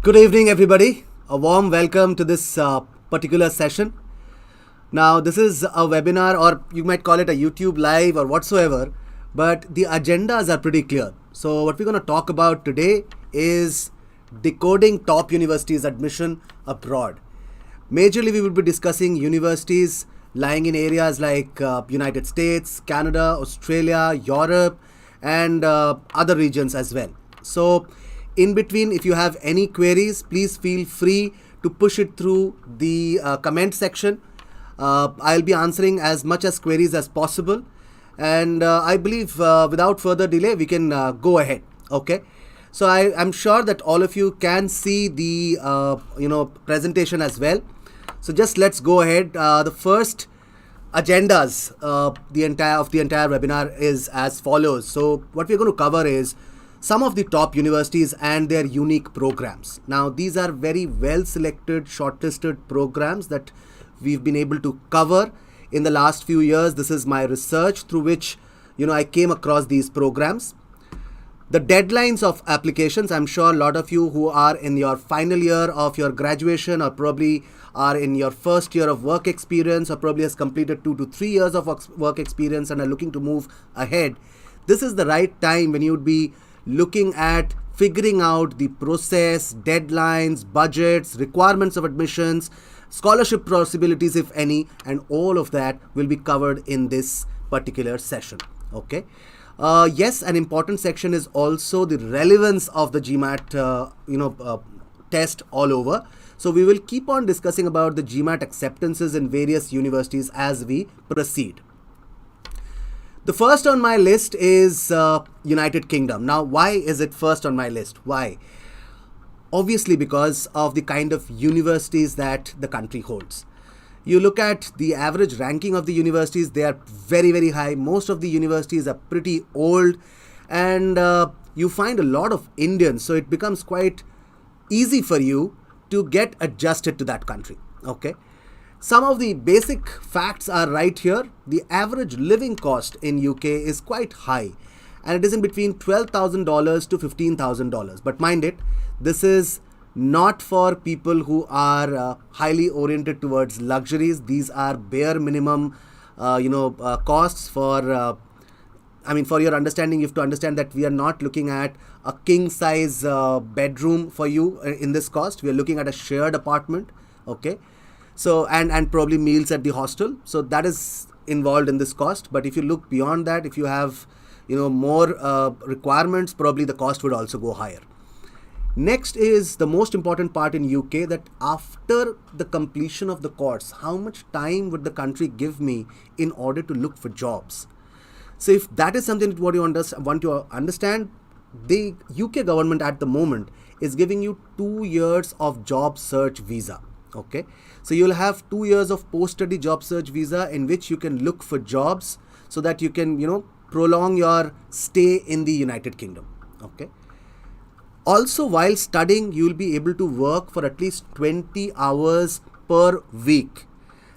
Good evening, everybody. A warm welcome to this particular session. Now, this is a webinar, or you might call it a YouTube live or whatsoever, but the agendas are pretty clear. So, what we're going to talk about today is decoding top universities admission abroad. Majorly, we will be discussing universities lying in areas like United States, Canada, Australia, Europe, and other regions as well. So, in between, if you have any queries, please feel free to push it through the comment section. I'll be answering as much as queries as possible. And I believe without further delay, we can go ahead. Okay. So I'm sure that all of you can see the presentation as well. So just let's go ahead. The first agendas the entire webinar is as follows. So what we're going to cover is some of the top universities and their unique programs. Now, these are very well selected, shortlisted programs that we've been able to cover in the last few years. This is my research through which, I came across these programs. The deadlines of applications, I'm sure a lot of you who are in your final year of your graduation or probably are in your first year of work experience or probably has completed 2 to 3 years of work experience and are looking to move ahead. This is the right time when you would be looking at figuring out the process, deadlines, budgets, requirements of admissions, scholarship possibilities, if any, and all of that will be covered in this particular session. Okay. Yes, an important section is also the relevance of the GMAT, test all over. So we will keep on discussing about the GMAT acceptances in various universities as we proceed. The first on my list is United Kingdom. Now, why is it first on my list? Why? Obviously, because of the kind of universities that the country holds. You look at the average ranking of the universities, they are very, very high. Most of the universities are pretty old and you find a lot of Indians. So it becomes quite easy for you to get adjusted to that country. Okay. Some of the basic facts are right here. The average living cost in UK is quite high and it is in between $12,000 to $15,000. But mind it, this is not for people who are highly oriented towards luxuries. These are bare minimum, costs for, for your understanding. You have to understand that we are not looking at a king size bedroom for you in this cost. We are looking at a shared apartment. Okay. So, and probably meals at the hostel. So that is involved in this cost. But if you look beyond that, if you have, more requirements, probably the cost would also go higher. Next is the most important part in UK, that after the completion of the course, how much time would the country give me in order to look for jobs? So if that is something that what you want to understand, the UK government at the moment is giving you 2 years of job search visa. Okay, so you'll have 2 years of post-study job search visa in which you can look for jobs so that you can, prolong your stay in the United Kingdom. Okay. Also, while studying, you'll be able to work for at least 20 hours per week.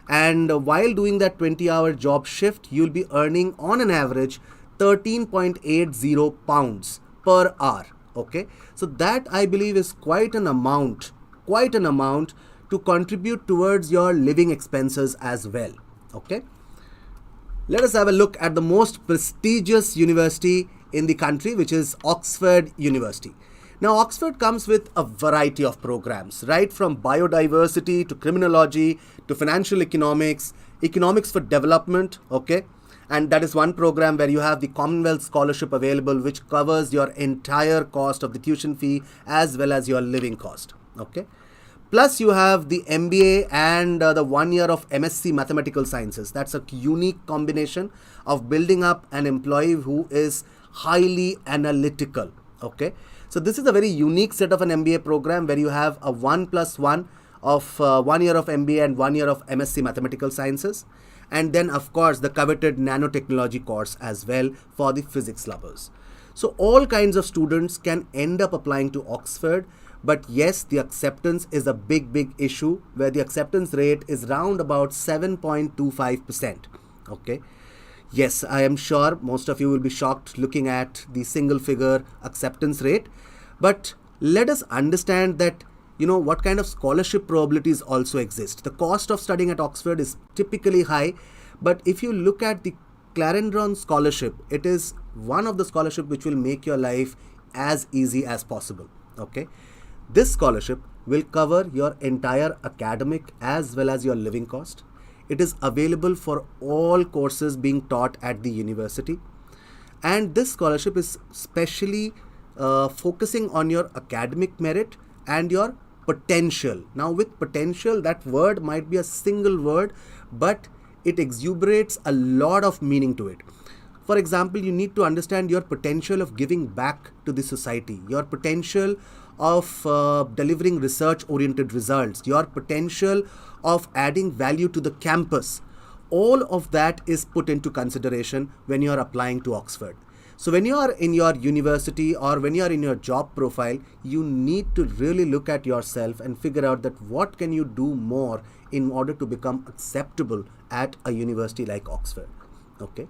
And while doing that 20-hour job shift, you'll be earning on an average 13.80 pounds per hour. Okay. So that I believe is quite an amount to contribute towards your living expenses as well. Okay. Let us have a look at the most prestigious university in the country, which is Oxford University. Now, Oxford comes with a variety of programs, right from biodiversity to criminology to financial economics, economics for development. Okay. And that is one program where you have the Commonwealth Scholarship available, which covers your entire cost of the tuition fee as well as your living cost. Okay. Plus, you have the MBA and the 1 year of MSc Mathematical Sciences. That's a unique combination of building up an employee who is highly analytical. Okay. So this is a very unique set of an MBA program where you have a 1+1 of 1 year of MBA and 1 year of MSc Mathematical Sciences. And then, of course, the coveted nanotechnology course as well for the physics lovers. So all kinds of students can end up applying to Oxford. But yes, the acceptance is a big issue where the acceptance rate is round about 7.25%. Okay. Yes, I am sure most of you will be shocked looking at the single figure acceptance rate. But let us understand that what kind of scholarship probabilities also exist. The cost of studying at Oxford is typically high, but if you look at the Clarendon scholarship, it is one of the scholarship which will make your life as easy as possible. Okay, this scholarship will cover your entire academic as well as your living cost. It is available for all courses being taught at the university, and this scholarship is specially focusing on your academic merit and your potential. Now, with potential, that word might be a single word, but it exuberates a lot of meaning to it. For example, you need to understand your potential of giving back to the society, your potential of delivering research-oriented results, your potential of adding value to the campus. All of that is put into consideration when you are applying to Oxford. So when you are in your university or when you are in your job profile, you need to really look at yourself and figure out that what can you do more in order to become acceptable at a university like Oxford. Okay,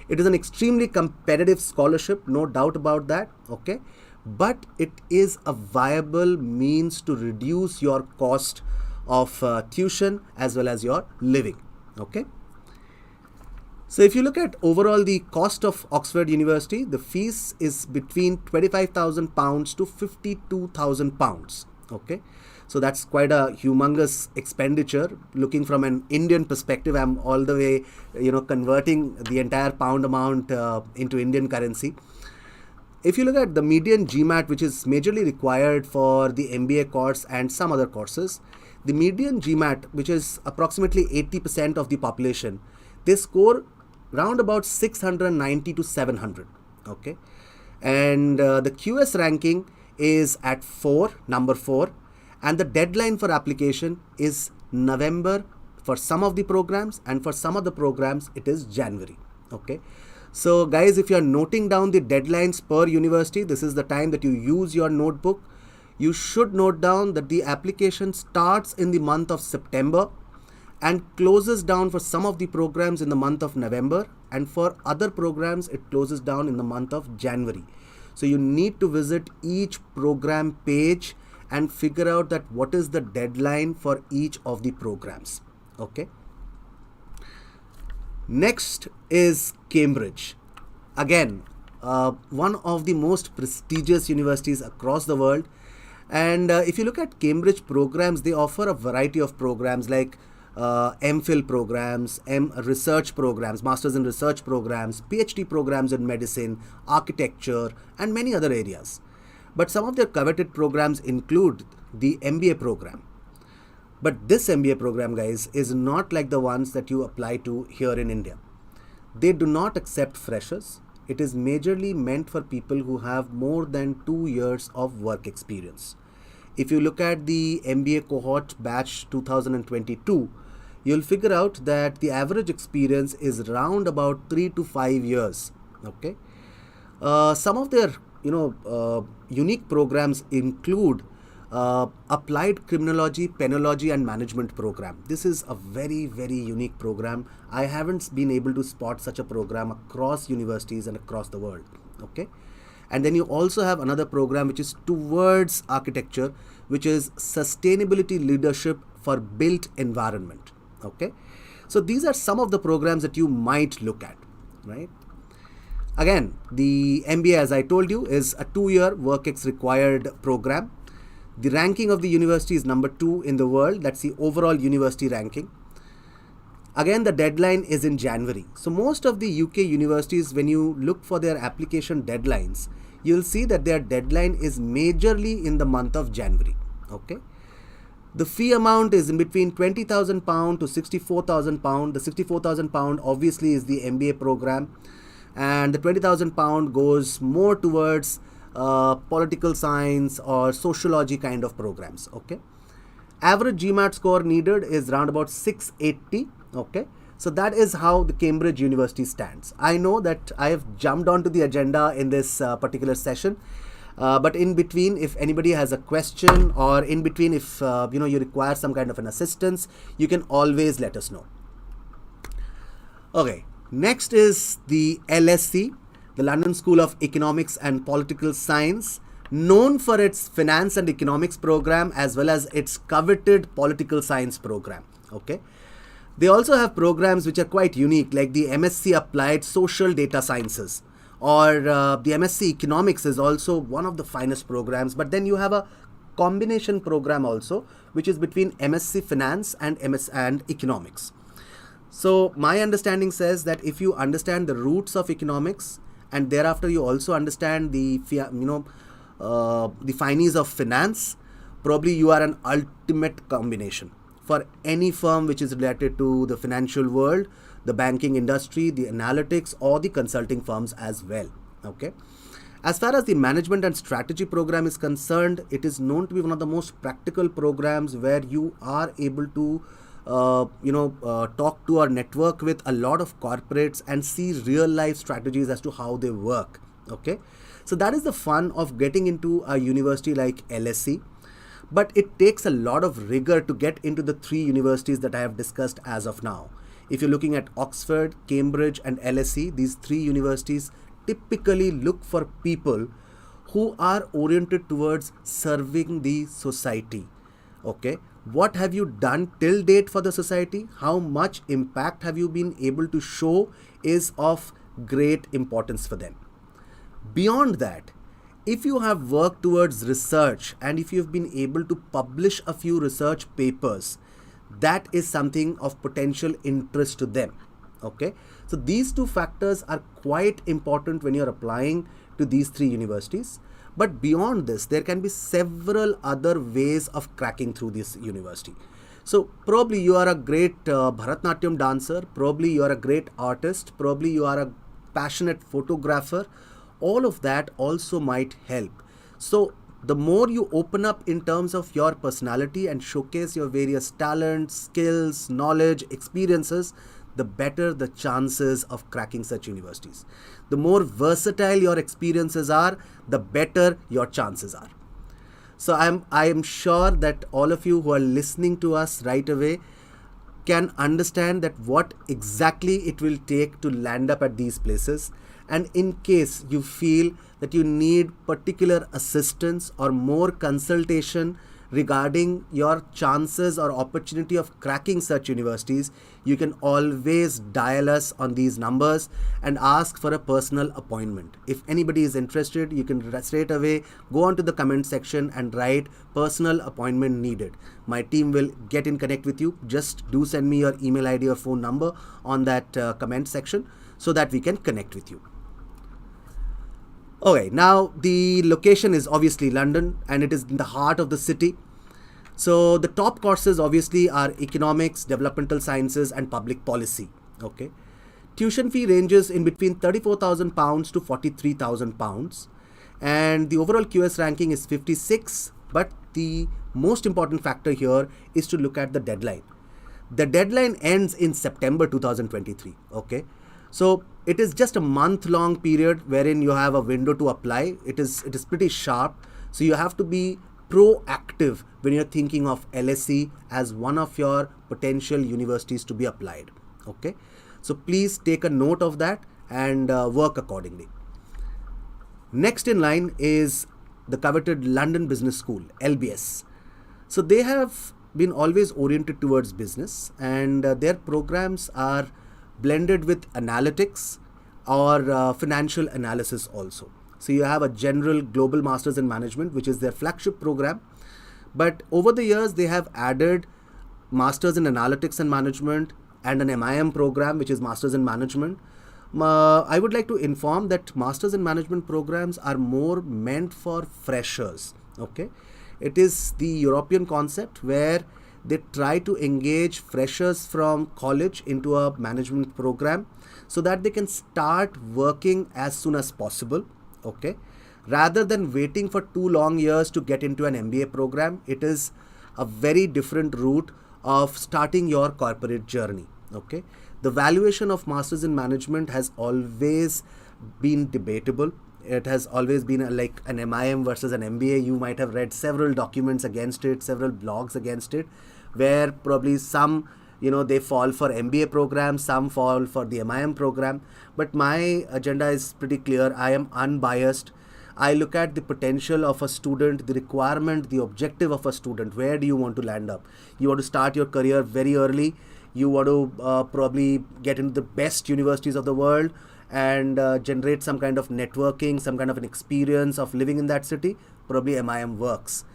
it is an extremely competitive scholarship, no doubt about that. Okay, but it is a viable means to reduce your cost of tuition as well as your living. Okay. So if you look at overall the cost of Oxford University, the fees is between £25,000 to £52,000. Okay, so that's quite a humongous expenditure. Looking from an Indian perspective, I'm all the way, converting the entire pound amount into Indian currency. If you look at the median GMAT, which is majorly required for the MBA course and some other courses, the median GMAT, which is approximately 80% of the population, they score round about 690 to 700. Okay, and the QS ranking is at number 4, and the deadline for application is November for some of the programs, and for some of the programs it is January. Okay, so guys, if you are noting down the deadlines per university, this is the time that you use your notebook. You should note down that the application starts in the month of September and closes down for some of the programs in the month of November, and for other programs it closes down in the month of January. So you need to visit each program page and figure out that what is the deadline for each of the programs. Okay. Next is Cambridge. Again, one of the most prestigious universities across the world. And if you look at Cambridge programs, they offer a variety of programs like MPhil programs, research programs, Masters in Research programs, PhD programs in medicine, architecture, and many other areas. But some of their coveted programs include the MBA program. But this MBA program, guys, is not like the ones that you apply to here in India. They do not accept freshers. It is majorly meant for people who have more than 2 years of work experience. If you look at the MBA cohort batch 2022, you'll figure out that the average experience is around about 3 to 5 years. Okay, some of their unique programs include applied criminology, penology, and management program. This is a very, very unique program. I haven't been able to spot such a program across universities and across the world. Okay, and then you also have another program which is towards architecture, which is sustainability leadership for built environment. Okay, so these are some of the programs that you might look at, right? Again, the MBA, as I told you, is a 2-year WorkX required program. The ranking of the university is number 2 in the world. That's the overall university ranking. Again, the deadline is in January. So most of the UK universities, when you look for their application deadlines, you'll see that their deadline is majorly in the month of January. Okay. The fee amount is in between £20,000 to £64,000. The £64,000 obviously is the MBA program, and the £20,000 goes more towards political science or sociology kind of programs. Okay, average GMAT score needed is around about 680. Okay, so that is how the Cambridge University stands. I know that I have jumped onto the agenda in this particular session, but in between, if anybody has a question, or in between if you require some kind of an assistance, you can always let us know. Okay, next is the LSE, the London School of Economics and Political Science. known for its finance and economics program as well as its coveted political science program. Okay. They also have programs which are quite unique, like the MSc Applied Social Data Sciences, or the MSc Economics is also one of the finest programs. But then you have a combination program also, which is between MSc Finance and MS and Economics. So my understanding says that if you understand the roots of economics and thereafter you also understand the the fineries of finance, probably you are an ultimate combination for any firm which is related to the financial world, the banking industry, the analytics, or the consulting firms as well. Okay. As far as the management and strategy program is concerned, it is known to be one of the most practical programs where you are able to talk to or network with a lot of corporates and see real life strategies as to how they work. Okay. So that is the fun of getting into a university like LSE. But it takes a lot of rigor to get into the three universities that I have discussed as of now. If you're looking at Oxford, Cambridge, and LSE, these three universities typically look for people who are oriented towards serving the society. Okay. What have you done till date for the society? How much impact have you been able to show is of great importance for them. Beyond that, if you have worked towards research and if you've been able to publish a few research papers, that is something of potential interest to them. Okay. So these two factors are quite important when you're applying to these three universities. But beyond this, there can be several other ways of cracking through this university. So probably you are a great Bharatnatyam dancer, probably you are a great artist, probably you are a passionate photographer. All of that also might help. So the more you open up in terms of your personality and showcase your various talents, skills, knowledge, experiences, the better the chances of cracking such universities. The more versatile your experiences are, the better your chances are. So I am sure that all of you who are listening to us right away can understand that what exactly it will take to land up at these places. And in case you feel that you need particular assistance or more consultation regarding your chances or opportunity of cracking such universities, you can always dial us on these numbers and ask for a personal appointment. If anybody is interested, you can straight away go onto the comment section and write personal appointment needed. My team will get in connect with you. Just do send me your email ID or phone number on that comment section so that we can connect with you. Okay, now the location is obviously London and it is in the heart of the city. So the top courses obviously are economics, developmental sciences and public policy. Okay. Tuition fee ranges in between £34,000 to £43,000 and the overall QS ranking is 56, but the most important factor here is to look at the deadline. The deadline ends in September 2023. Okay. So it is just a month-long period wherein you have a window to apply. It is pretty sharp. So you have to be proactive when you're thinking of LSE as one of your potential universities to be applied. Okay. So please take a note of that and work accordingly. Next in line is the coveted London Business School, LBS. So they have been always oriented towards business and their programs are blended with analytics or financial analysis also. So you have a general global masters in management, which is their flagship program. But over the years, they have added masters in analytics and management and an MIM program, which is masters in management. I would like to inform that masters in management programs are more meant for freshers. Okay. It is the European concept where they try to engage freshers from college into a management program so that they can start working as soon as possible. Okay. Rather than waiting for 2 long years to get into an MBA program, it is a very different route of starting your corporate journey. Okay. The valuation of masters in management has always been debatable. It has always been like an MIM versus an MBA. You might have read several documents against it, several blogs against it, where probably some, they fall for MBA program, some fall for the MIM program. But my agenda is pretty clear. I am unbiased. I look at the potential of a student, the requirement, the objective of a student. Where do you want to land up? You want to start your career very early. You want to probably get into the best universities of the world and generate some kind of networking, some kind of an experience of living in that city. Probably MIM works.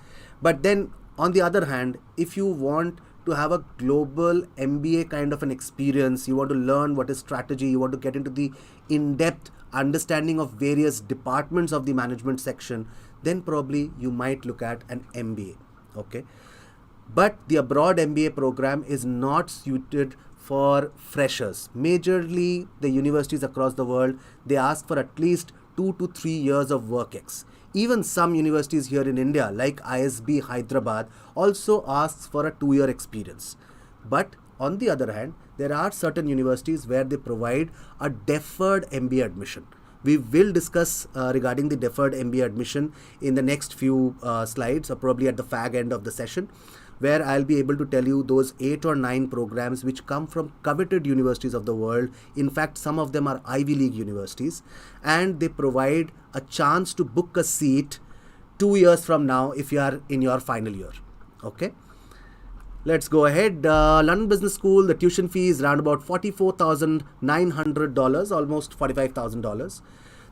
But then on the other hand, if you want to have a global MBA kind of an experience, you want to learn what is strategy, you want to get into the in-depth understanding of various departments of the management section, then probably you might look at an MBA. Okay. But the abroad MBA program is not suited for freshers. Majorly, the universities across the world, they ask for at least 2 to 3 years of work ex. Even some universities here in India, like ISB Hyderabad, also asks for a 2-year experience. But on the other hand, there are certain universities where they provide a deferred MBA admission. We will discuss regarding the deferred MBA admission in the next few slides, or probably at the fag end of the session, where I'll be able to tell you those 8 or 9 programs which come from coveted universities of the world. In fact, some of them are Ivy League universities, and they provide a chance to book a seat 2 years from now if you are in your final year. Okay. Let's go ahead. London Business School, the tuition fee is around about $44,900, almost $45,000.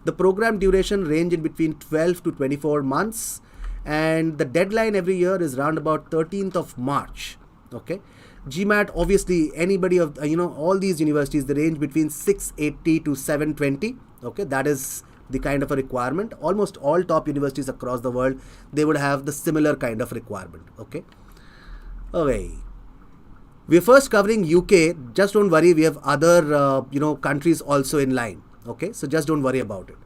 The program duration range in between 12 to 24 months. And the deadline every year is around about 13th of March. Okay. GMAT, obviously, anybody of, all these universities, they range between 680 to 720. Okay. That is the kind of a requirement. Almost all top universities across the world, they would have the similar kind of requirement. Okay. Okay. We're first covering UK. Just don't worry. We have other, countries also in line. Okay. So just don't worry about it.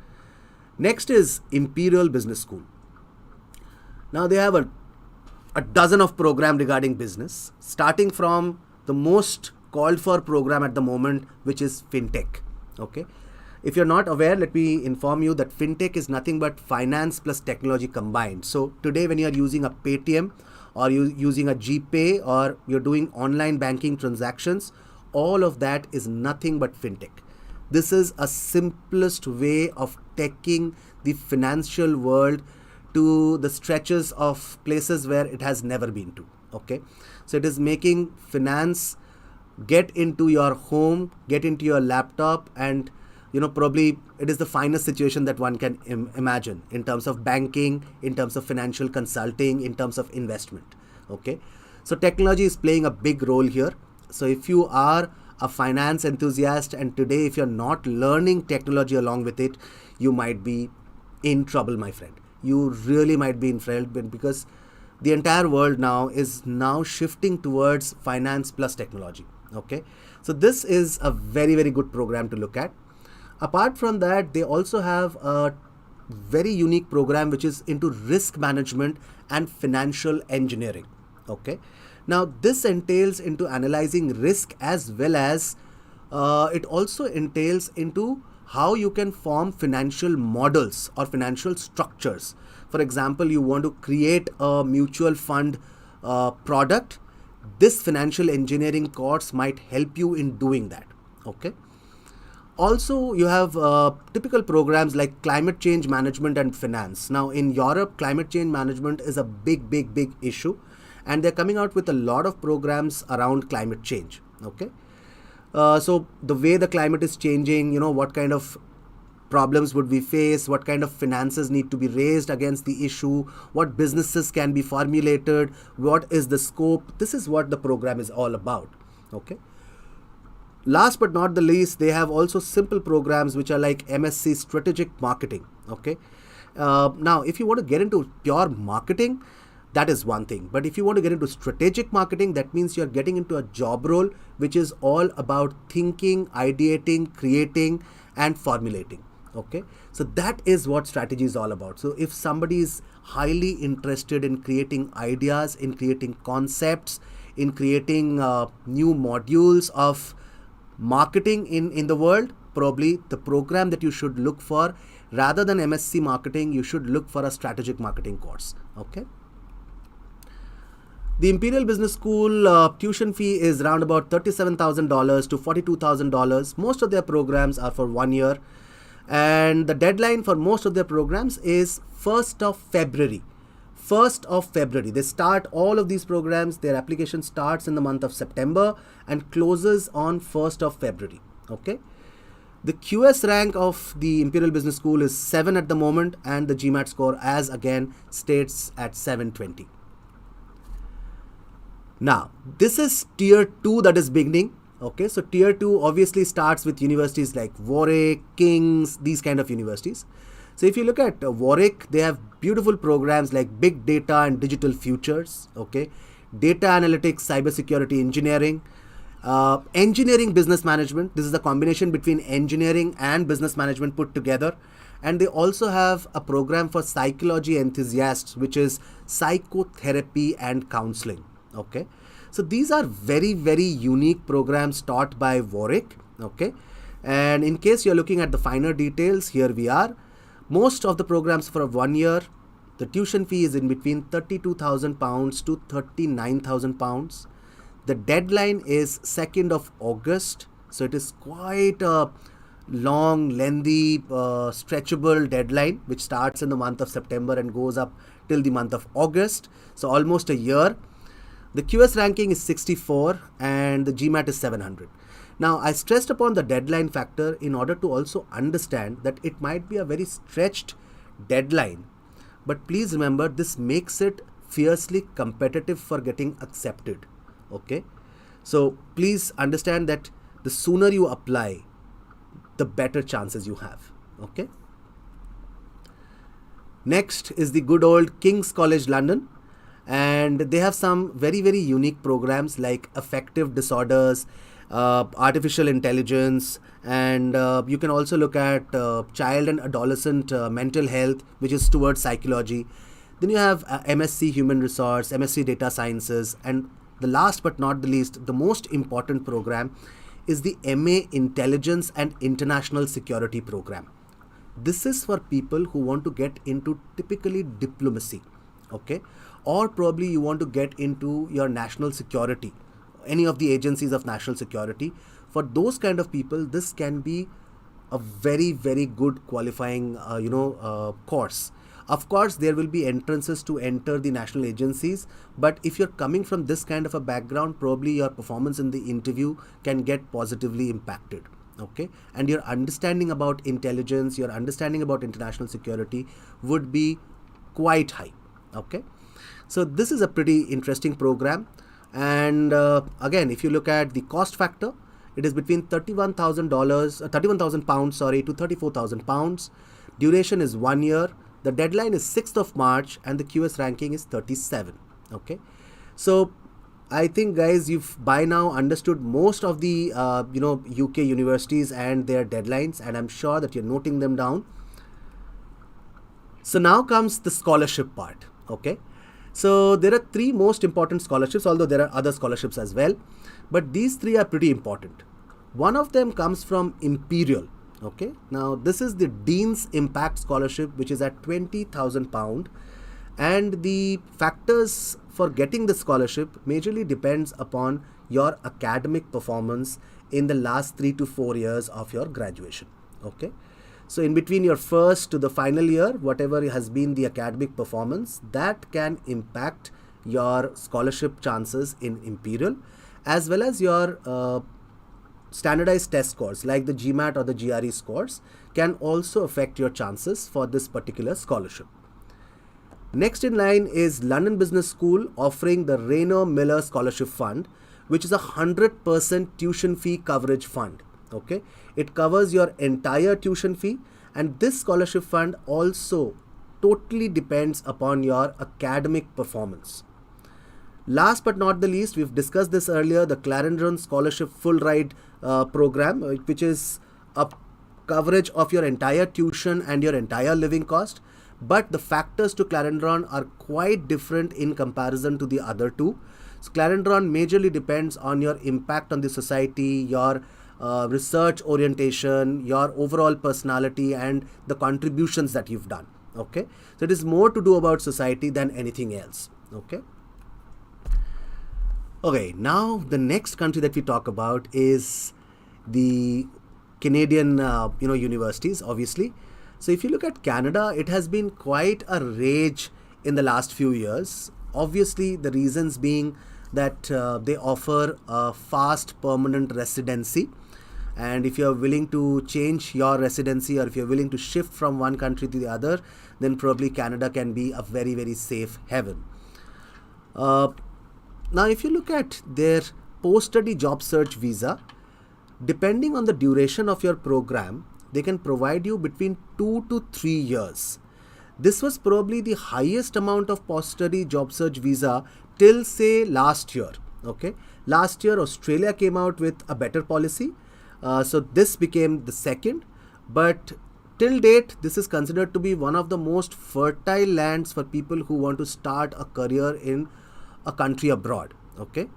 Next is Imperial Business School. Now they have a dozen of program regarding business, starting from the most called for program at the moment, which is FinTech. Okay. If you're not aware, let me inform you that FinTech is nothing but finance plus technology combined. So today when you're using a Paytm or you using a GPay or you're doing online banking transactions, all of that is nothing but FinTech. This is a simplest way of taking the financial world to the stretches of places where it has never been to. Okay. So it is making finance get into your home, get into your laptop, and probably it is the finest situation that one can imagine in terms of banking, in terms of financial consulting, in terms of investment. Okay. So technology is playing a big role here. So if you are a finance enthusiast and today if you're not learning technology along with it, you might be in trouble, my friend. You really might be in trouble because the entire world now is shifting towards finance plus technology. Okay. So this is a very, very good program to look at. Apart from that, they also have a very unique program which is into risk management and financial engineering. Okay. Now this entails into analyzing risk as well as it also entails into how you can form financial models or financial structures. For example, you want to create a mutual fund product. This financial engineering course might help you in doing that. Okay. Also, you have typical programs like climate change management and finance. Now in Europe, climate change management is a big, big, big issue, and they're coming out with a lot of programs around climate change. Okay. So the way the climate is changing, what kind of problems would we face, what kind of finances need to be raised against the issue, what businesses can be formulated, what is the scope. This is what the program is all about. Okay. Last but not the least, they have also simple programs which are like MSc Strategic Marketing. Okay. Now, if you want to get into pure marketing, that is one thing. But if you want to get into strategic marketing, that means you're getting into a job role which is all about thinking, ideating, creating, and formulating. Okay. So that is what strategy is all about. So if somebody is highly interested in creating ideas, in creating concepts, in creating new modules of marketing in the world, probably the program that you should look for, rather than MSc marketing, you should look for a strategic marketing course. Okay. The Imperial Business School tuition fee is around about $37,000 to $42,000. Most of their programs are for 1 year. And the deadline for most of their programs is 1st of February. 1st of February. They start all of these programs, their application starts in the month of September and closes on 1st of February. Okay. The QS rank of the Imperial Business School is 7 at the moment, and the GMAT score, as again states, at 720. Now, this is tier 2 that is beginning. Okay, so tier 2 obviously starts with universities like Warwick, King's, these kind of universities. So if you look at Warwick, they have beautiful programs like Big Data and Digital Futures, okay, Data Analytics, Cybersecurity Engineering, Engineering Business Management. This is the combination between engineering and business management put together. And they also have a program for psychology enthusiasts, which is Psychotherapy and Counseling. Okay, so these are very, very unique programs taught by Warwick. Okay, and in case you're looking at the finer details, here we are. Most of the programs for 1 year, the tuition fee is in between £32,000 to £39,000. The deadline is 2nd of August. So it is quite a long, lengthy, stretchable deadline, which starts in the month of September and goes up till the month of August. So almost a year. The QS ranking is 64 and the GMAT is 700. Now, I stressed upon the deadline factor in order to also understand that it might be a very stretched deadline. But please remember, this makes it fiercely competitive for getting accepted. Okay, so please understand that the sooner you apply, the better chances you have. Okay. Next is the good old King's College London, and they have some very, very unique programs like affective disorders, artificial intelligence, and you can also look at child and adolescent mental health, which is towards psychology. Then you have MSc Human Resource, MSc Data Sciences, and the last but not the least, the most important program is the MA Intelligence and International Security program. This is for people who want to get into typically diplomacy, okay, or probably you want to get into your national security, any of the agencies of national security. For those kind of people, this can be a very, very good qualifying course. Of course, there will be entrances to enter the national agencies, but if you're coming from this kind of a background, probably your performance in the interview can get positively impacted. Okay, and your understanding about intelligence, your understanding about international security would be quite high. Okay, so this is a pretty interesting program. And again, if you look at the cost factor, it is between £31,000 to £34,000. Duration is 1 year. The deadline is 6th of March and the QS ranking is 37. Okay, so I think, guys, you've by now understood most of the UK universities and their deadlines, and I'm sure that you're noting them down. So now comes the scholarship part. Okay, so there are 3 most important scholarships, although there are other scholarships as well, but these 3 are pretty important. One of them comes from Imperial. Okay, now this is the Dean's Impact Scholarship, which is at £20,000, and the factors for getting the scholarship majorly depends upon your academic performance in the last 3 to 4 years of your graduation. Okay, so in between your first to the final year, whatever has been the academic performance, that can impact your scholarship chances in Imperial, as well as your standardized test scores like the GMAT or the GRE scores can also affect your chances for this particular scholarship. Next in line is London Business School offering the Rayner Miller Scholarship Fund, which is a 100% tuition fee coverage fund. Okay, it covers your entire tuition fee, and this scholarship fund also totally depends upon your academic performance. Last but not the least, we've discussed this earlier, the Clarendon Scholarship Full Ride program, which is a coverage of your entire tuition and your entire living cost. But the factors to Clarendon are quite different in comparison to the other 2. So Clarendon majorly depends on your impact on the society, your research orientation, your overall personality, and the contributions that you've done. Okay, so it is more to do about society than anything else. Okay. Okay, now the next country that we talk about is the Canadian universities, obviously. So if you look at Canada, it has been quite a rage in the last few years. Obviously, the reasons being that they offer a fast permanent residency, and if you're willing to change your residency, or if you're willing to shift from one country to the other, then probably Canada can be a very, very safe haven. Now, if you look at their post-study job search visa, depending on the duration of your program, they can provide you between 2 to 3 years. This was probably the highest amount of post-study job search visa till, say, last year. Okay, last year Australia came out with a better policy, so this became the second. But till date, this is considered to be one of the most fertile lands for people who want to start a career in a country abroad. Okay.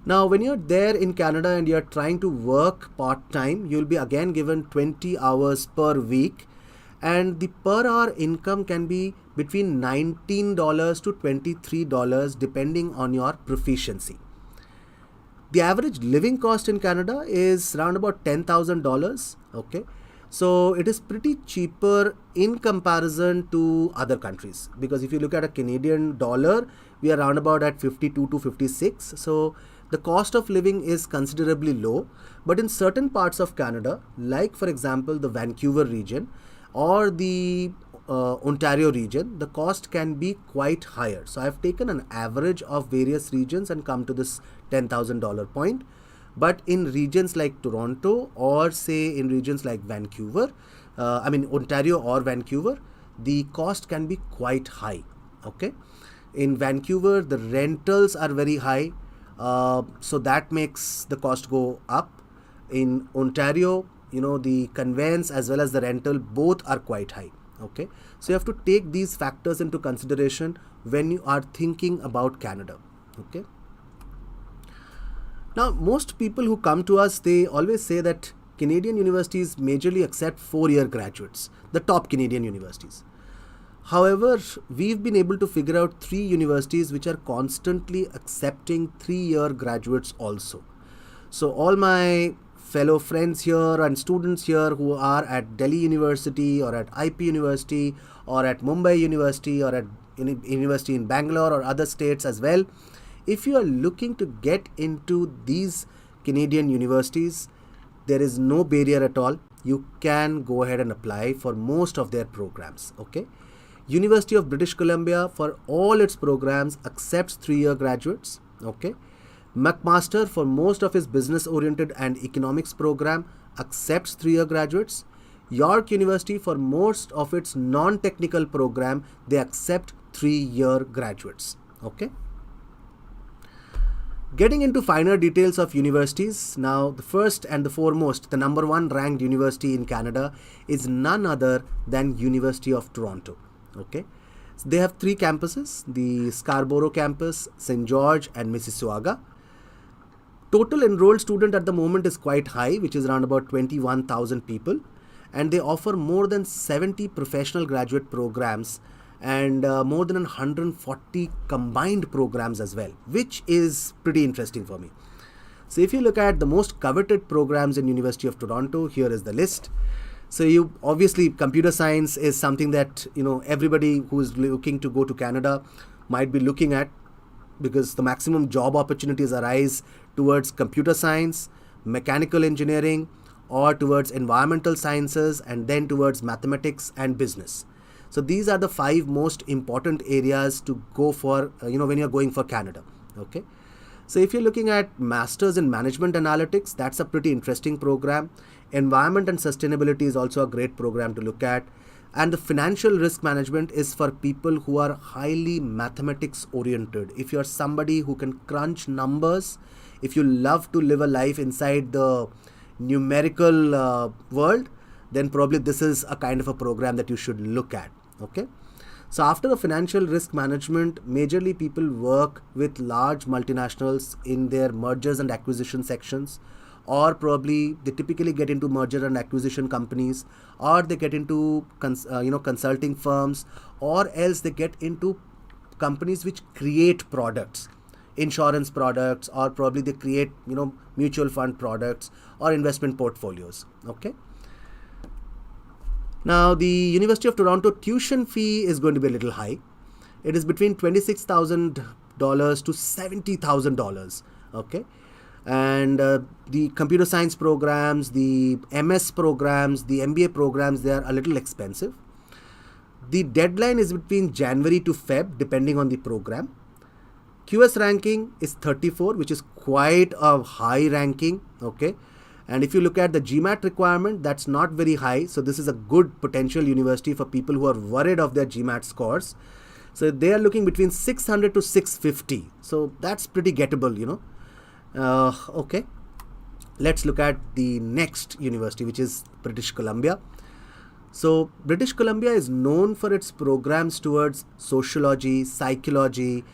Now, when you're there in Canada and you're trying to work part-time, you'll be again given 20 hours per week, and the per hour income can be between $19 to $23 depending on your proficiency. The average living cost in Canada is around about $10,000. Okay. So it is pretty cheaper in comparison to other countries, because if you look at a Canadian dollar, we are around about at 52 to 56. So the cost of living is considerably low. But in certain parts of Canada, like for example the Vancouver region or the Ontario region, the cost can be quite higher. So I've taken an average of various regions and come to this $10,000 point. But in regions like Toronto, or say in regions like Vancouver, Ontario or Vancouver, the cost can be quite high. Okay. In Vancouver, the rentals are very high. So that makes the cost go up. In Ontario, the conveyance as well as the rental, both are quite high. Okay. So you have to take these factors into consideration when you are thinking about Canada. Okay. Now, most people who come to us, they always say that Canadian universities majorly accept 4-year graduates, the top Canadian universities. However, we've been able to figure out 3 universities which are constantly accepting 3-year graduates also. So all my fellow friends here and students here who are at Delhi University or at IP University or at Mumbai University or at University in Bangalore or other states as well, if you are looking to get into these Canadian universities, there is no barrier at all. You can go ahead and apply for most of their programs. Okay. University of British Columbia, for all its programs, accepts 3-year graduates. Okay. McMaster, for most of his business oriented and economics program, accepts 3-year graduates. York University, for most of its non-technical program, they accept 3-year graduates. Okay. Getting into finer details of universities, now the first and the foremost, the number 1 ranked university in Canada is none other than University of Toronto. Okay, so they have 3 campuses, the Scarborough campus, St. George and Mississauga. Total enrolled student at the moment is quite high, which is around about 21,000 people, and they offer more than 70 professional graduate programs and more than 140 combined programs as well, which is pretty interesting for me. So if you look at the most coveted programs in University of Toronto, here is the list. So you obviously, computer science is something that everybody who is looking to go to Canada might be looking at, because the maximum job opportunities arise towards computer science, mechanical engineering, or towards environmental sciences, and then towards mathematics and business. So these are the 5 most important areas to go for, when you're going for Canada. Okay. So if you're looking at Masters in Management Analytics, that's a pretty interesting program. Environment and Sustainability is also a great program to look at. And the Financial Risk Management is for people who are highly mathematics oriented. If you're somebody who can crunch numbers, if you love to live a life inside the numerical world, then probably this is a kind of a program that you should look at. Okay. So after the financial risk management, majorly people work with large multinationals in their mergers and acquisition sections, or probably they typically get into merger and acquisition companies, or they get into consulting firms, or else they get into companies which create products. insurance products, or probably they create, mutual fund products or investment portfolios. Okay. Now, the University of Toronto tuition fee is going to be a little high. It is between $26,000 to $70,000. Okay. And the computer science programs, the MS programs, the MBA programs, they are a little expensive. The deadline is between January to Feb, depending on the program. QS ranking is 34, which is quite a high ranking. Okay. And if you look at the GMAT requirement, that's not very high. So this is a good potential university for people who are worried of their GMAT scores. So they are looking between 600 to 650. So that's pretty gettable, Okay. Let's look at the next university, which is British Columbia. So British Columbia is known for its programs towards sociology, psychology,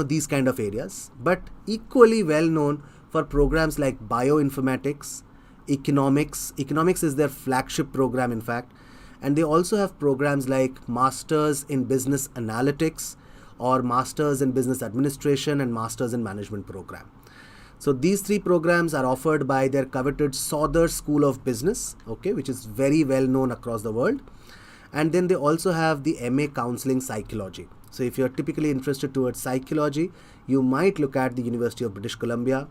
these kind of areas, but equally well known for programs like bioinformatics, economics. Economics is their flagship program, in fact. And they also have programs like Masters in Business Analytics or Masters in Business Administration and Masters in Management program. So these three programs are offered by their coveted Souther School of Business, okay, which is very well known across the world. And then they also have the MA Counseling Psychology. So if you're typically interested towards psychology, you might look at the University of British Columbia.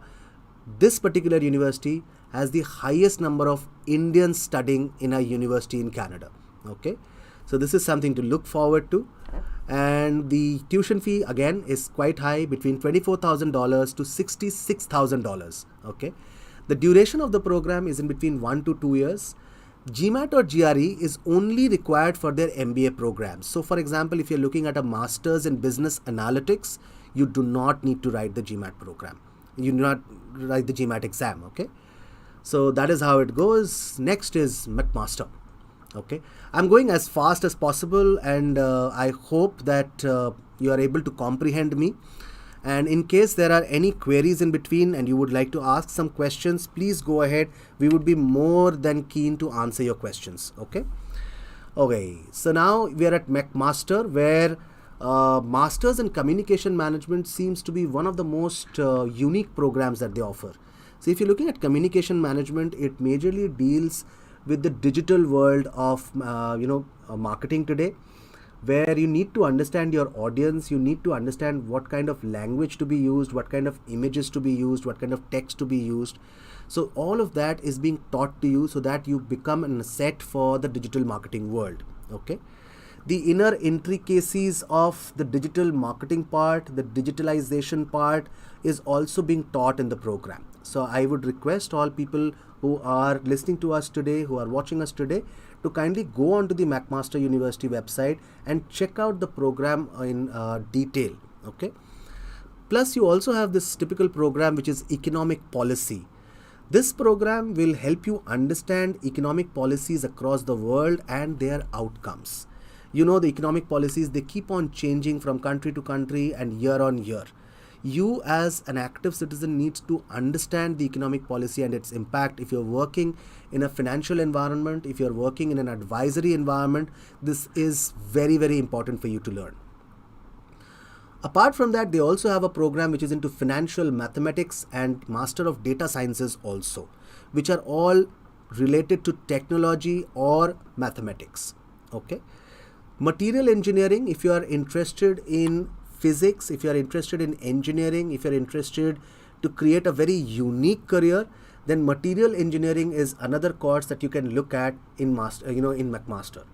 This particular university has the highest number of Indians studying in a university in Canada. Okay, so this is something to look forward to. And the tuition fee again is quite high, between $24,000 to $66,000. Okay, the duration of the program is in between 1 to 2 years. GMAT or GRE is only required for their MBA programs. So for example, if you're looking at a Masters in Business Analytics, you do not need to write the GMAT program. You do not write the GMAT exam. Okay, so that is how it goes. Next is McMaster. Okay, I'm going as fast as possible, and I hope that you are able to comprehend me. And in case there are any queries in between and you would like to ask some questions, please go ahead. We would be more than keen to answer your questions. Okay. Okay. So now we are at McMaster, where Masters in Communication Management seems to be one of the most unique programs that they offer. So if you're looking at communication management, it majorly deals with the digital world of marketing today, where you need to understand your audience, you need to understand what kind of language to be used, what kind of images to be used, what kind of text to be used. So all of that is being taught to you so that you become an asset for the digital marketing world. Okay. The inner intricacies of the digital marketing part, the digitalization part, is also being taught in the program. So I would request all people who are listening to us today, who are watching us today, to kindly go onto the McMaster University website and check out the program in detail. Okay. Plus, you also have this typical program, which is economic policy. This program will help you understand economic policies across the world and their outcomes. The economic policies, they keep on changing from country to country and year on year. You as an active citizen needs to understand the economic policy and its impact. If you're working in a financial environment, if you're working in an advisory environment, this is very, very important for you to learn. Apart from that, they also have a program which is into financial mathematics and Master of Data Sciences also, which are all related to technology or mathematics. Okay. Material engineering, if you are interested in physics, if you are interested in engineering, if you are interested to create a very unique career, then material engineering is another course that you can look at in McMaster.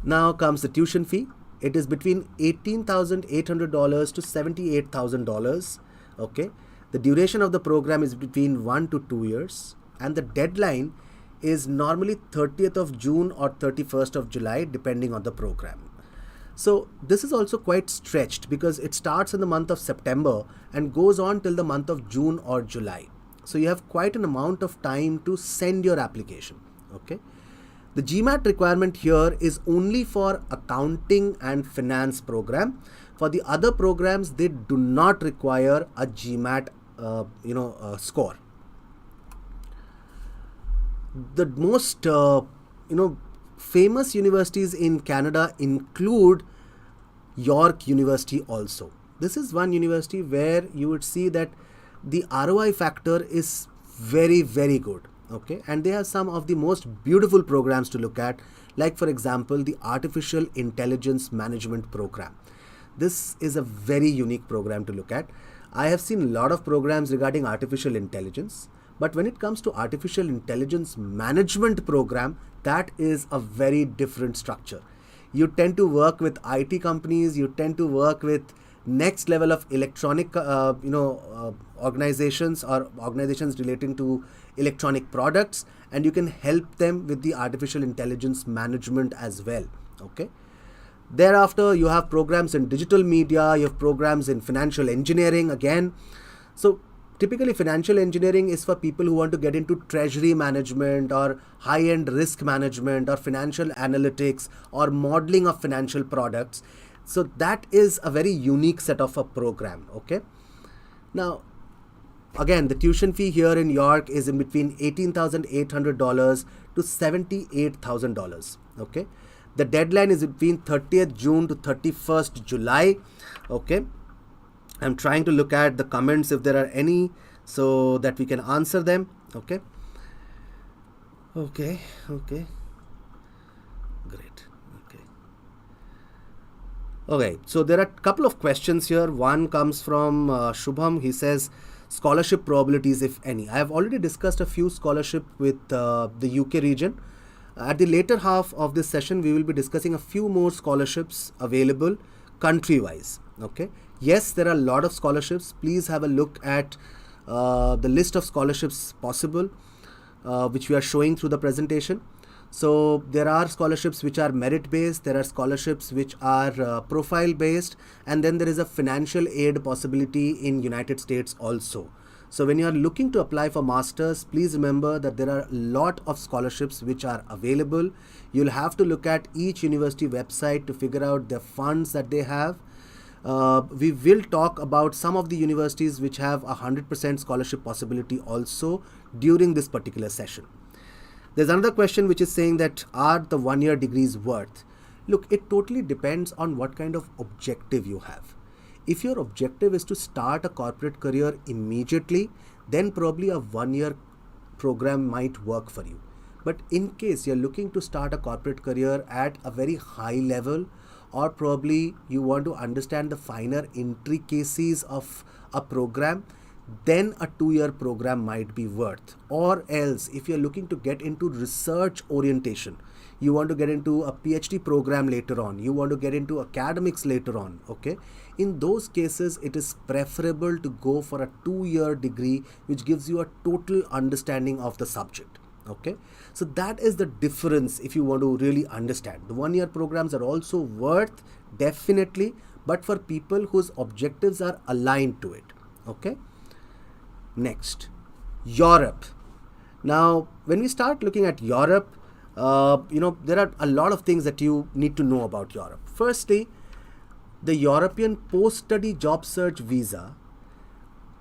Now comes the tuition fee. It is between $18,800 to $78,000. Okay. The duration of the program is between 1 to 2 years, and the deadline is normally 30th of June or 31st of July, depending on the program. So this is also quite stretched because it starts in the month of September and goes on till the month of June or July. So you have quite an amount of time to send your application. Okay. The GMAT requirement here is only for accounting and finance program. For the other programs, they do not require a GMAT score. The most famous universities in Canada include York University also. this is one university where you would see that the ROI factor is very, very good. Okay, and they have some of the most beautiful programs to look at, like for example the Artificial Intelligence Management Program. This is a very unique program to look at. I have seen a lot of programs regarding artificial intelligence, but when it comes to Artificial Intelligence Management Program, that is a very different structure. You tend to work with IT companies, you tend to work with next level of electronic organizations or organizations relating to electronic products, and you can help them with the artificial intelligence management as well. Okay, thereafter you have programs in digital media, you have programs in financial engineering again. So typically financial engineering is for people who want to get into treasury management or high-end risk management or financial analytics or modeling of financial products. So that is a very unique set of a program. Okay, now again the tuition fee here in York is in between $18,800 to $78,000. Okay, the deadline is between 30th June to 31st July. Okay, I'm trying to look at the comments if there are any so that we can answer them. Okay, great. Okay, so there are a couple of questions here. One comes from Shubham. He says, scholarship probabilities, if any. I have already discussed a few scholarship with the UK region. At the later half of this session, we will be discussing a few more scholarships available country-wise. Okay. Yes, there are a lot of scholarships. Please have a look at the list of scholarships possible, which we are showing through the presentation. So there are scholarships which are merit-based, there are scholarships which are profile-based, and then there is a financial aid possibility in United States also. So when you are looking to apply for masters, please remember that there are a lot of scholarships which are available. You'll have to look at each university website to figure out the funds that they have. We will talk about some of the universities which have 100% scholarship possibility also during this particular session. There's another question which is saying that are the one-year degrees worth? Look, it totally depends on what kind of objective you have. If your objective is to start a corporate career immediately, then probably a one-year program might work for you. But in case you're looking to start a corporate career at a very high level, or probably you want to understand the finer intricacies of a program, then a 2-year program might be worth. Or else, if you're looking to get into research orientation, you want to get into a PhD program later on, you want to get into academics later on, okay? In those cases, it is preferable to go for a 2-year degree, which gives you a total understanding of the subject. Okay, so that is the difference if you want to really understand. The 1-year programs are also worth, definitely, but for people whose objectives are aligned to it. Okay, next, Europe. Now, when we start looking at Europe, there are a lot of things that you need to know about Europe. Firstly, the European post-study job search visa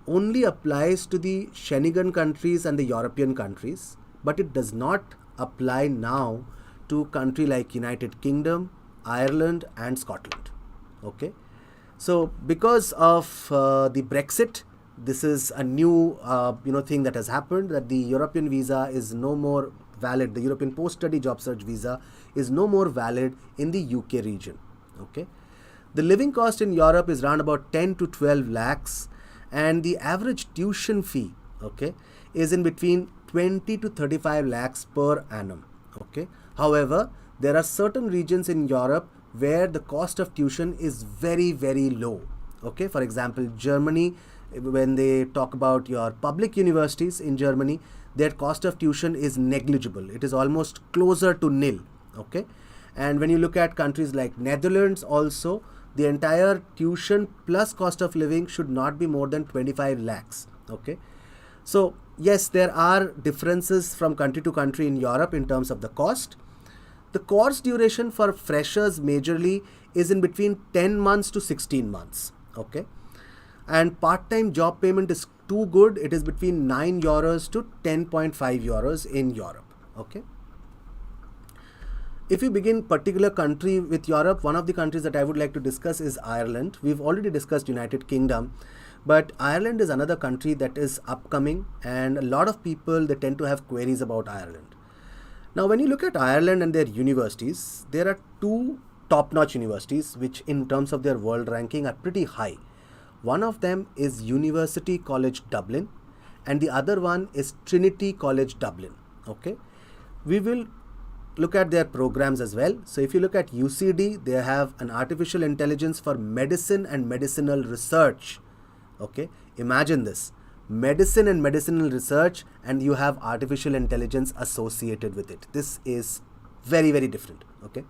only applies to the Schengen countries and the European countries, but it does not apply now to countries like United Kingdom, Ireland and Scotland. Okay, so because of the Brexit, this is a new thing that has happened, that the European visa is no more valid. The European post-study job search visa is no more valid in the UK region. Okay, the living cost in Europe is around about 10 to 12 lakhs, and the average tuition fee, okay, is in between 20 to 35 lakhs per annum. Okay, however, there are certain regions in Europe where the cost of tuition is very, very low. Okay, for example, Germany, when they talk about your public universities in Germany, their cost of tuition is negligible. It is almost closer to nil. Okay, and when you look at countries like Netherlands also, the entire tuition plus cost of living should not be more than 25 lakhs. Okay, so yes, there are differences from country to country in Europe in terms of the cost. The course duration for freshers majorly is in between 10 months to 16 months. Okay, and part-time job payment is too good. It is between 9 euros to 10.5 euros in Europe. Okay, If you begin particular country with Europe, one of the countries that I would like to discuss is Ireland. We've already discussed United Kingdom, but Ireland is another country that is upcoming, and a lot of people, they tend to have queries about Ireland. Now, when you look at Ireland and their universities, there are two top-notch universities which in terms of their world ranking are pretty high. One of them is University College Dublin and the other one is Trinity College Dublin. Okay, we will look at their programs as well. So if you look at UCD, they have an artificial intelligence for medicine and medicinal research. Okay, imagine this, medicine and medicinal research, and you have artificial intelligence associated with it. This is very, very different. Okay,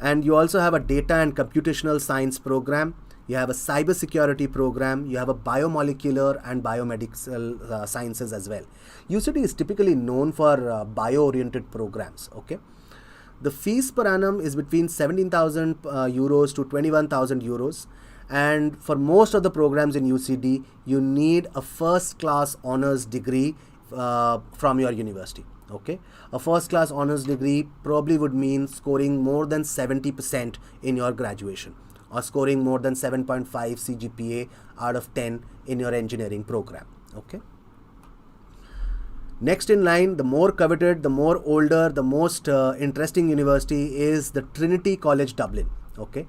and you also have a data and computational science program. You have a cybersecurity program, you have a biomolecular and biomedical sciences as well. UCD is typically known for bio-oriented programs. Okay, the fees per annum is between 17,000 euros to 21,000 euros. And for most of the programs in UCD, you need a first class honors degree from your university. Okay, a first class honors degree probably would mean scoring more than 70% in your graduation, or scoring more than 7.5 CGPA out of 10 in your engineering program. Okay. Next in line, the more coveted, the more older, the most interesting university is the Trinity College Dublin. Okay.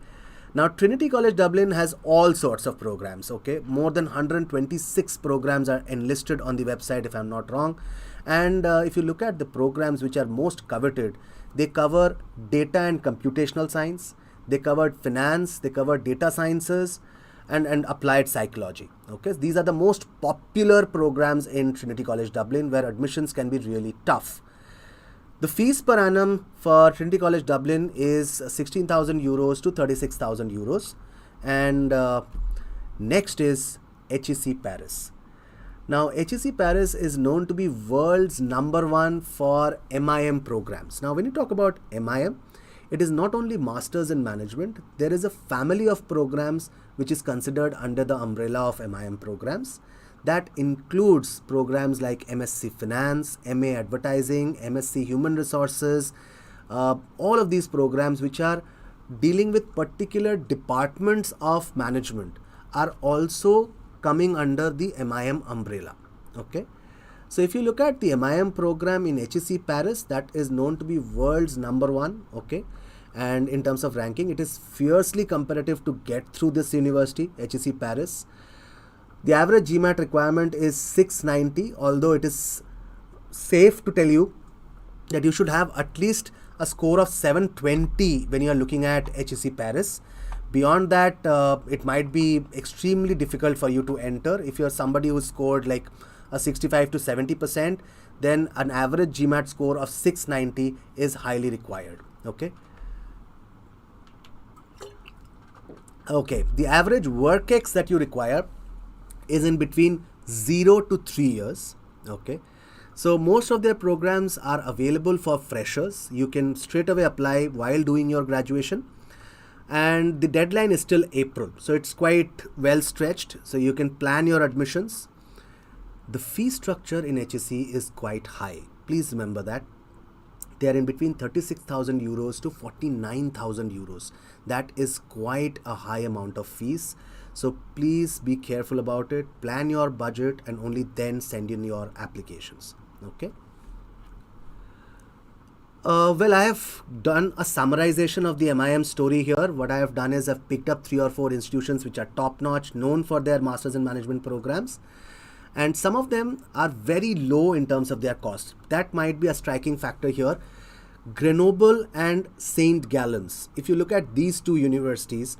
Now, Trinity College Dublin has all sorts of programs. Okay, more than 126 programs are enlisted on the website, if I'm not wrong. And if you look at the programs which are most coveted, they cover data and computational science, they covered finance, they covered data sciences, and applied psychology. Okay, these are the most popular programs in Trinity College Dublin, where admissions can be really tough. The fees per annum for Trinity College Dublin is 16,000 euros to 36,000 euros. And next is HEC Paris. Now, HEC Paris is known to be world's #1 for MIM programs. Now, when you talk about MIM, it is not only Masters in Management. There is a family of programs which is considered under the umbrella of MIM programs. That includes programs like MSc Finance, MA Advertising, MSc Human Resources, all of these programs which are dealing with particular departments of management are also coming under the MIM umbrella. Okay, so if you look at the MIM program in HEC Paris, that is known to be world's #1. Okay, and in terms of ranking, it is fiercely competitive to get through this university, HEC Paris. The average GMAT requirement is 690, although it is safe to tell you that you should have at least a score of 720 when you are looking at HEC Paris. Beyond that, it might be extremely difficult for you to enter. If you're somebody who scored like a 65 to 70%, then an average GMAT score of 690 is highly required. Okay. Okay, the average work-ex that you require is in between 0 to 3 years. Okay, so most of their programs are available for freshers. You can straight away apply while doing your graduation, and the deadline is still April, so it's quite well stretched, so you can plan your admissions. The fee structure in HEC is quite high. Please remember that. They are in between 36,000 euros to 49,000 euros. That is quite a high amount of fees. So please be careful about it. Plan your budget and only then send in your applications. Okay. Well, I have done a summarization of the MIM story here. What I have done is I've picked up 3 or 4 institutions which are top-notch, known for their Masters in Management programs. And some of them are very low in terms of their cost. That might be a striking factor here. Grenoble and St. Gallen's. If you look at these two universities,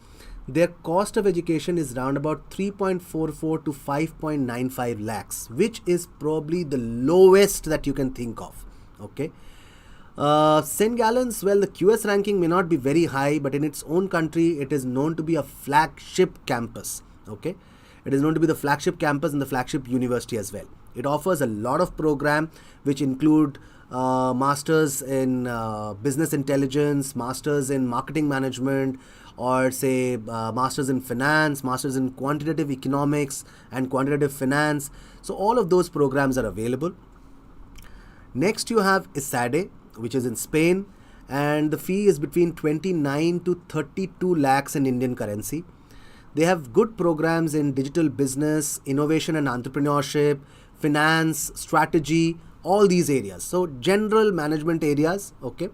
their cost of education is around about 3.44 to 5.95 lakhs, which is probably the lowest that you can think of. Okay. St. Gallen's, well, the QS ranking may not be very high, but in its own country, it is known to be a flagship campus. Okay. It is known to be the flagship campus and the flagship university as well. It offers a lot of programs which include masters in business intelligence, masters in marketing management, or say masters in finance, masters in quantitative economics and quantitative finance. So all of those programs are available. Next you have ISADE, which is in Spain, and the fee is between 29 to 32 lakhs in Indian currency. They have good programs in digital business, innovation and entrepreneurship, finance, strategy, all these areas. So general management areas, okay,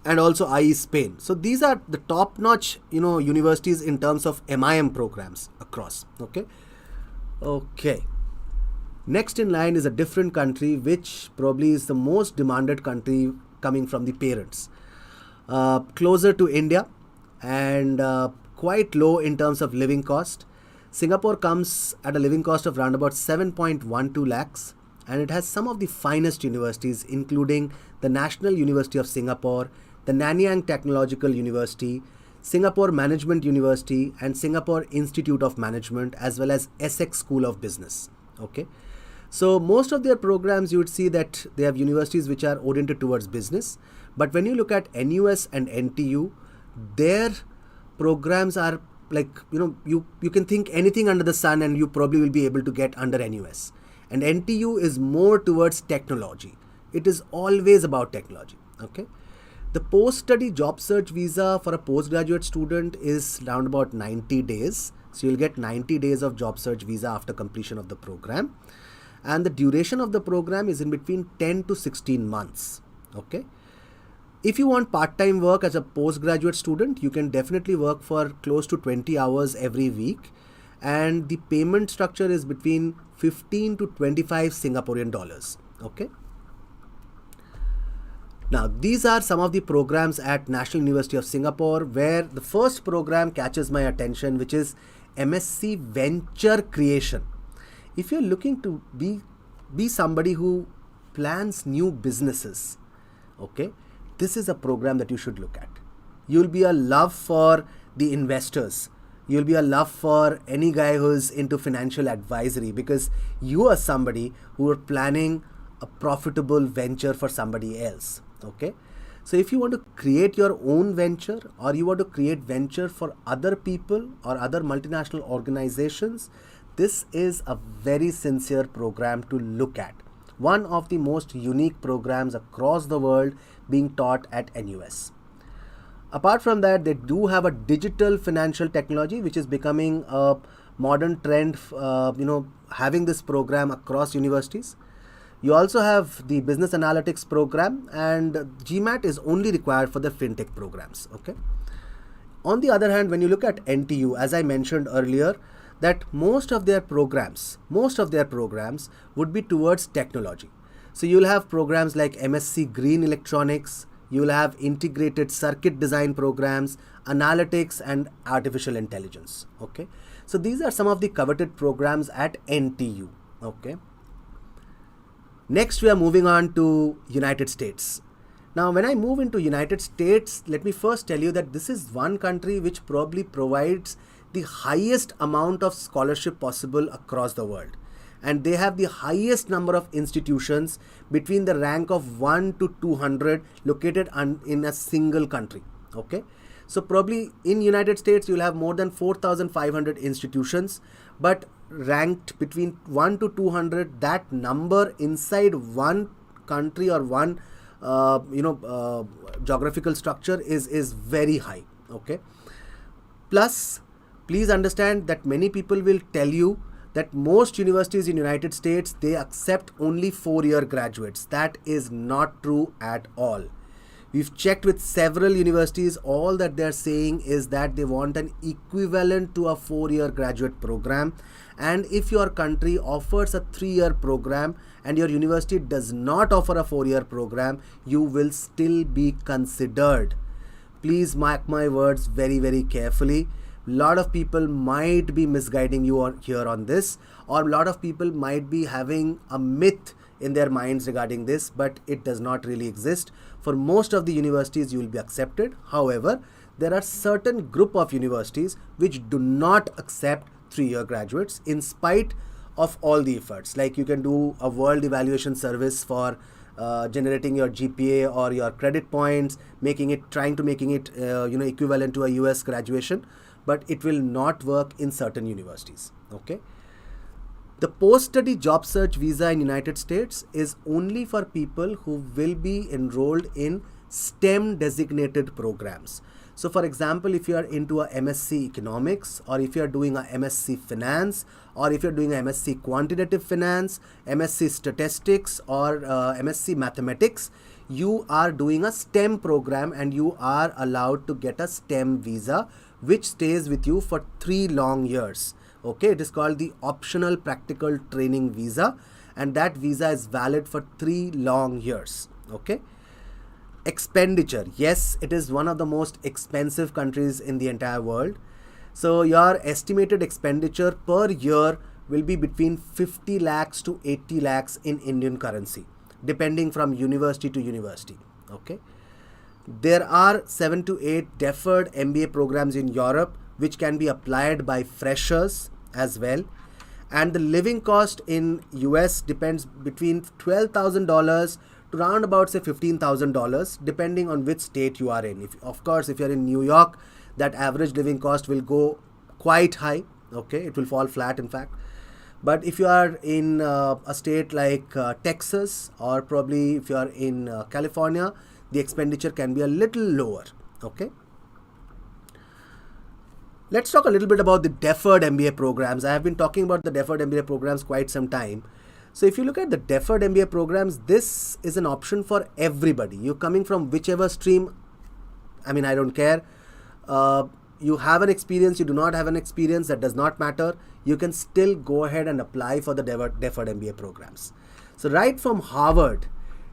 and also IE Spain. So these are the top-notch, universities in terms of MIM programs across. Okay. Next in line is a different country, which probably is the most demanded country coming from the parents. Closer to India and quite low in terms of living cost. Singapore comes at a living cost of around about 7.12 lakhs, and it has some of the finest universities, including the National University of Singapore, the Nanyang Technological University, Singapore Management University, and Singapore Institute of Management, as well as Essex School of Business. Okay. So most of their programs, you would see that they have universities which are oriented towards business. But when you look at NUS and NTU, their programs are like, you can think anything under the sun and you probably will be able to get under NUS. And NTU is more towards technology. It is always about technology. Okay. The post-study job search visa for a postgraduate student is around about 90 days. So you'll get 90 days of job search visa after completion of the program. And the duration of the program is in between 10 to 16 months. Okay. If you want part-time work as a postgraduate student, you can definitely work for close to 20 hours every week. And the payment structure is between 15 to 25 Singaporean dollars. Okay. Now, these are some of the programs at National University of Singapore, where the first program catches my attention, which is MSc Venture Creation. If you're looking to be somebody who plans new businesses, okay, this is a program that you should look at. You'll be a love for the investors. You'll be a love for any guy who's into financial advisory, because you are somebody who are planning a profitable venture for somebody else. Okay. So if you want to create your own venture, or you want to create venture for other people or other multinational organizations, this is a very sincere program to look at. One of the most unique programs across the world being taught at NUS. Apart from that, they do have a digital financial technology, which is becoming a modern trend, having this program across universities. You also have the business analytics program, and GMAT is only required for the fintech programs. Okay. On the other hand, when you look at NTU, as I mentioned earlier, that most of their programs would be towards technology. So you'll have programs like MSc Green Electronics, you'll have integrated circuit design programs, analytics, and artificial intelligence. Okay. So these are some of the coveted programs at NTU. Okay. Next, we are moving on to United States. Now, when I move into United States, let me first tell you that this is one country which probably provides the highest amount of scholarship possible across the world. And they have the highest number of institutions between the rank of 1 to 200 located in a single country. Okay. So probably in United States, you'll have more than 4,500 institutions, but ranked between 1 to 200, that number inside one country or one geographical structure is very high. Okay. Plus, please understand that many people will tell you that most universities in United States, they accept only 4-year graduates. That is not true at all. We've checked with several universities. All that they're saying is that they want an equivalent to a 4-year graduate program. And if your country offers a 3-year program and your university does not offer a 4-year program, you will still be considered. Please mark my words very, very carefully. A lot of people might be misguiding you here on this, or a lot of people might be having a myth in their minds regarding this, but it does not really exist. For most of the universities, you will be accepted. However, there are certain group of universities which do not accept 3-year graduates in spite of all the efforts. Like you can do a world evaluation service for generating your GPA or your credit points, trying to making it equivalent to a US graduation, but it will not work in certain universities. Okay. The post-study job search visa in United States is only for people who will be enrolled in STEM designated programs. So for example, if you are into a MSc Economics, or if you are doing a MSc Finance, or if you're doing a MSc Quantitative Finance, MSc Statistics, or MSc Mathematics, you are doing a STEM program and you are allowed to get a STEM visa which stays with you for 3 long years. Okay, it is called the Optional Practical Training Visa, and that visa is valid for 3 long years. Okay. Expenditure. Yes, it is one of the most expensive countries in the entire world. So your estimated expenditure per year will be between 50 lakhs to 80 lakhs in Indian currency, depending from university to university. Okay. There are 7 to 8 deferred MBA programs in Europe which can be applied by freshers as well. And the living cost in US depends between $12,000 to around about say $15,000, depending on which state you are in. Of course, if you're in New York, that average living cost will go quite high. Okay, it will fall flat in fact. But if you are in a state like Texas, or probably if you are in California, the expenditure can be a little lower. Okay. Let's talk a little bit about the deferred MBA programs. I have been talking about the deferred MBA programs quite some time. So if you look at the deferred MBA programs, this is an option for everybody. You're coming from whichever stream. I mean, I don't care. You have an experience, you do not have an experience, that does not matter. You can still go ahead and apply for the deferred MBA programs. So right from Harvard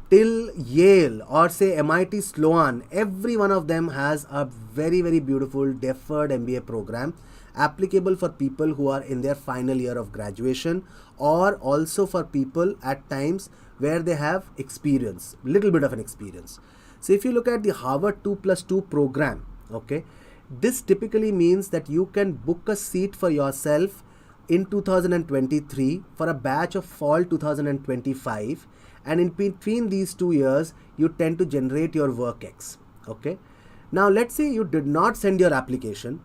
till Yale, or say MIT Sloan, every one of them has a very, very beautiful deferred MBA program applicable for people who are in their final year of graduation, or also for people at times where they have experience, little bit of an experience. So if you look at the Harvard 2+2 program, okay, this typically means that you can book a seat for yourself in 2023 for a batch of fall 2025, and in between these 2 years you tend to generate your WorkX. Okay, now let's say you did not send your application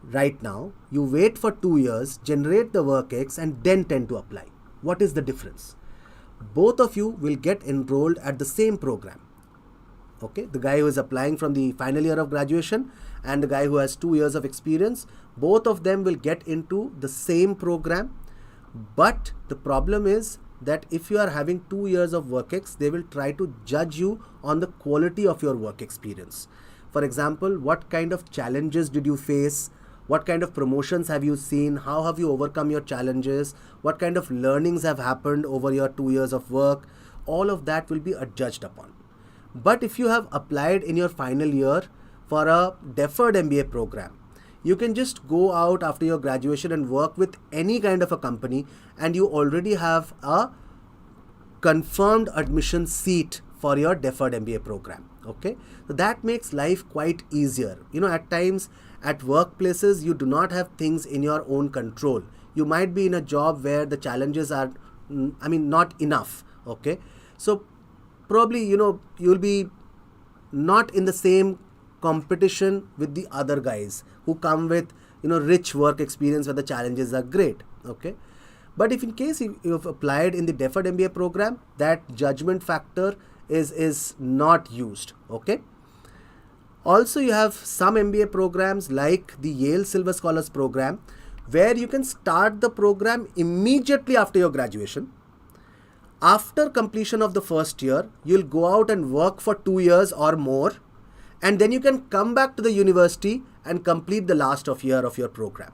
right now, you wait for 2 years, generate the WorkX, and then tend to apply. What is the difference? Both of you will get enrolled at the same program. Okay, the guy who is applying from the final year of graduation and the guy who has 2 years of experience, both of them will get into the same program. But the problem is that if you are having 2 years of WorkX, they will try to judge you on the quality of your work experience. For example, what kind of challenges did you face? What kind of promotions have you seen? How have you overcome your challenges? What kind of learnings have happened over your 2 years of work? All of that will be judged upon. But if you have applied in your final year for a deferred MBA program, you can just go out after your graduation and work with any kind of a company, and you already have a confirmed admission seat for your deferred MBA program. Okay, so that makes life quite easier. You know, at times at workplaces, you do not have things in your own control. You might be in a job where the challenges are, not enough. Okay, so probably, you'll be not in the same competition with the other guys who come with, rich work experience where the challenges are great. Okay, but if in case you've applied in the deferred MBA program, that judgment factor is not used. Okay. Also, you have some MBA programs like the Yale Silver Scholars program, where you can start the program immediately after your graduation. After completion of the first year, you'll go out and work for 2 years or more, and then you can come back to the university and complete the last year of your program.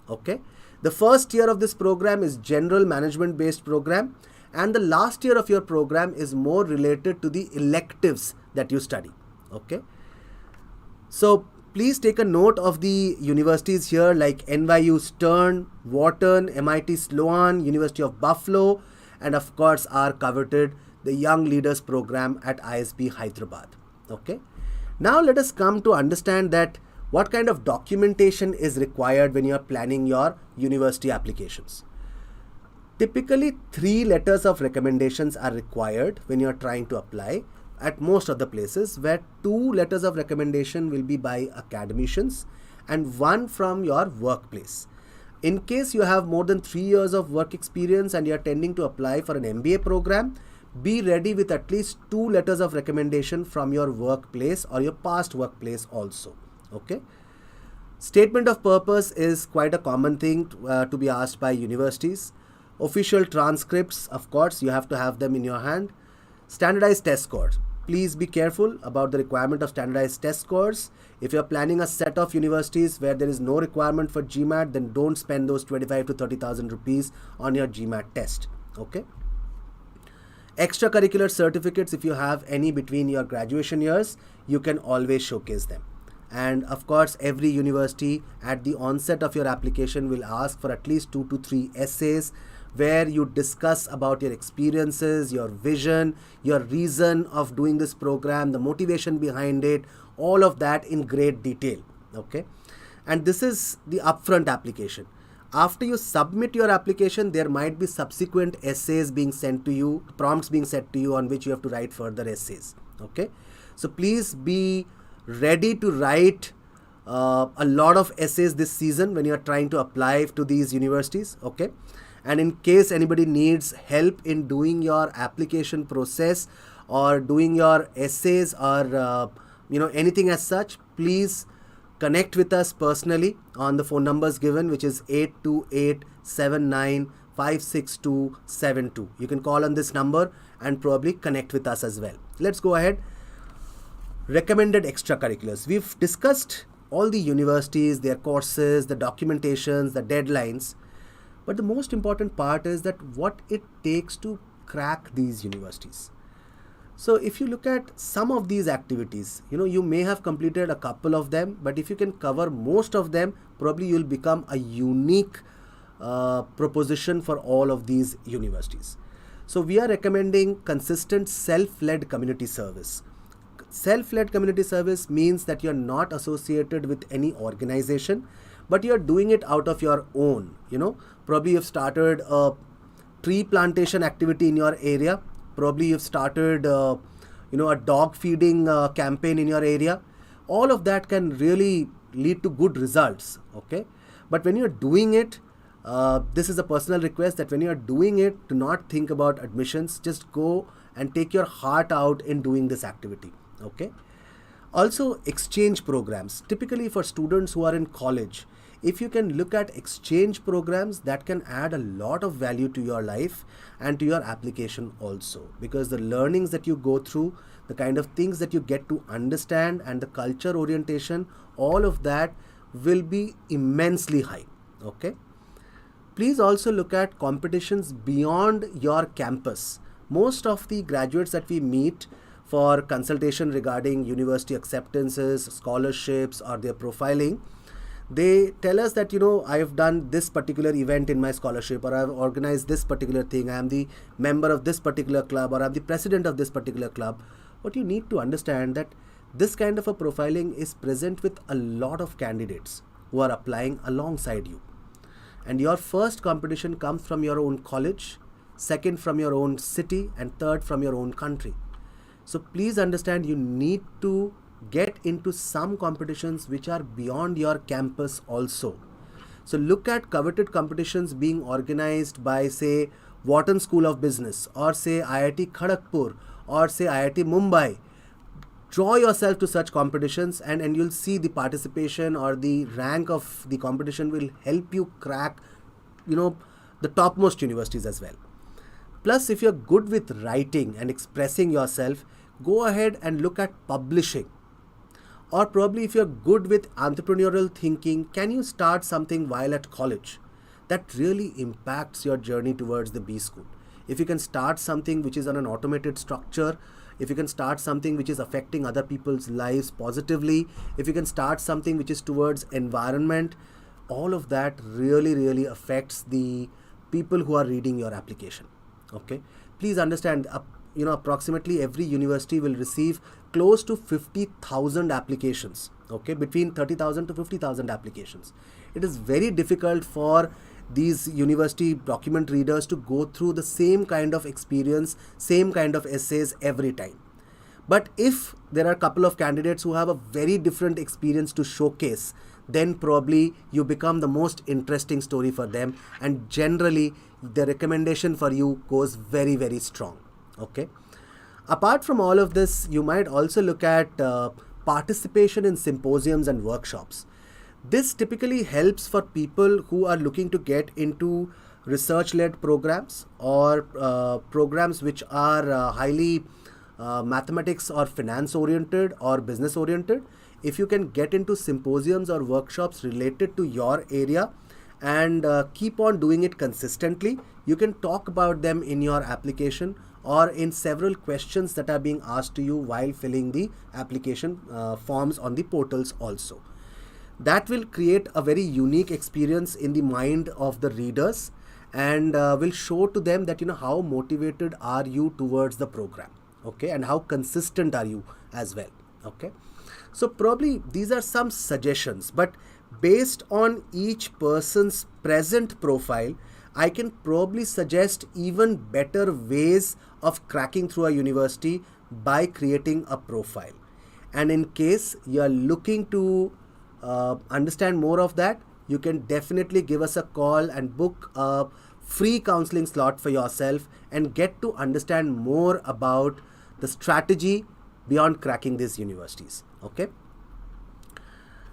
Okay. The first year of this program is general management based program, and the last year of your program is more related to the electives that you study. Okay. So please take a note of the universities here like NYU Stern, Wharton, MIT Sloan, University of Buffalo, and of course our coveted the Young Leaders program at ISB Hyderabad. Okay. Now let us come to understand that what kind of documentation is required when you are planning your university applications. Typically 3 letters of recommendations are required when you are trying to apply at most of the places, where 2 letters of recommendation will be by academicians and 1 from your workplace. In case you have more than 3 years of work experience and you are tending to apply for an MBA program, be ready with at least 2 letters of recommendation from your workplace or your past workplace also. Okay. Statement of purpose is quite a common thing to be asked by universities. Official transcripts, of course, you have to have them in your hand. Standardized test scores. Please be careful about the requirement of standardized test scores. If you're planning a set of universities where there is no requirement for GMAT, then don't spend those 25 to 30,000 rupees on your GMAT test. Okay. Extracurricular certificates, if you have any between your graduation years, you can always showcase them. And of course, every university at the onset of your application will ask for at least 2 to 3 essays where you discuss about your experiences, your vision, your reason of doing this program, the motivation behind it, all of that in great detail. Okay. And this is the upfront application. After you submit your application, there might be subsequent essays being sent to you, prompts being set to you on which you have to write further essays. Okay. So please be ready to write a lot of essays this season when you are trying to apply to these universities. Okay. And in case anybody needs help in doing your application process or doing your essays or anything as such, please connect with us personally on the phone numbers given, which is 82879567272. You can call on this number and probably connect with us as well. Let's go ahead. Recommended extracurriculars. We've discussed all the universities, their courses, the documentations, the deadlines. But the most important part is that what it takes to crack these universities. So if you look at some of these activities, you may have completed a couple of them, but if you can cover most of them, probably you'll become a unique proposition for all of these universities. So we are recommending consistent self-led community service. Self-led community service means that you're not associated with any organization, but you're doing it out of your own. Probably you've started a tree plantation activity in your area. Probably you've started, a dog feeding campaign in your area. All of that can really lead to good results. Okay. But when you're doing it, this is a personal request that when you're doing it, do not think about admissions. Just go and take your heart out in doing this activity. Okay. Also, exchange programs. Typically for students who are in college, if you can look at exchange programs, that can add a lot of value to your life and to your application also, because the learnings that you go through, the kind of things that you get to understand and the culture orientation, all of that will be immensely high. Okay. Please also look at competitions beyond your campus. Most of the graduates that we meet for consultation regarding university acceptances, scholarships, or their profiling, they tell us that, I have done this particular event in my scholarship, or I have organized this particular thing, I am the member of this particular club, or I am the president of this particular club. What you need to understand that this kind of a profiling is present with a lot of candidates who are applying alongside you. And your first competition comes from your own college, second from your own city, and third from your own country. So please understand, you need to get into some competitions which are beyond your campus also. So look at coveted competitions being organized by, say, Wharton School of Business, or say IIT Kharagpur, or say IIT Mumbai. Draw yourself to such competitions and you'll see the participation or the rank of the competition will help you crack, the topmost universities as well. Plus, if you're good with writing and expressing yourself, go ahead and look at publishing. Or probably if you're good with entrepreneurial thinking, can you start something while at college? That really impacts your journey towards the B school. If you can start something which is on an automated structure, if you can start something which is affecting other people's lives positively, if you can start something which is towards environment, all of that really affects the people who are reading your application. Okay. Please understand, approximately every university will receive close to 50,000 applications. Okay. Between 30,000 to 50,000 applications. It is very difficult for these university document readers to go through the same kind of experience, same kind of essays every time. But if there are a couple of candidates who have a very different experience to showcase, then probably you become the most interesting story for them, and generally the recommendation for you goes very strong. Okay. Apart from all of this, you might also look at participation in symposiums and workshops. This typically helps for people who are looking to get into research-led programs or programs which are highly mathematics or finance oriented or business oriented. If you can get into symposiums or workshops related to your area and keep on doing it consistently, you can talk about them in your application or in several questions that are being asked to you while filling the application forms on the portals also. That will create a very unique experience in the mind of the readers and will show to them that how motivated are you towards the program, okay, and how consistent are you as well, okay. So probably these are some suggestions, but based on each person's present profile, I can probably suggest even better ways of cracking through a university by creating a profile. And in case you are looking to understand more of that, you can definitely give us a call and book a free counseling slot for yourself and get to understand more about the strategy beyond cracking these universities, okay.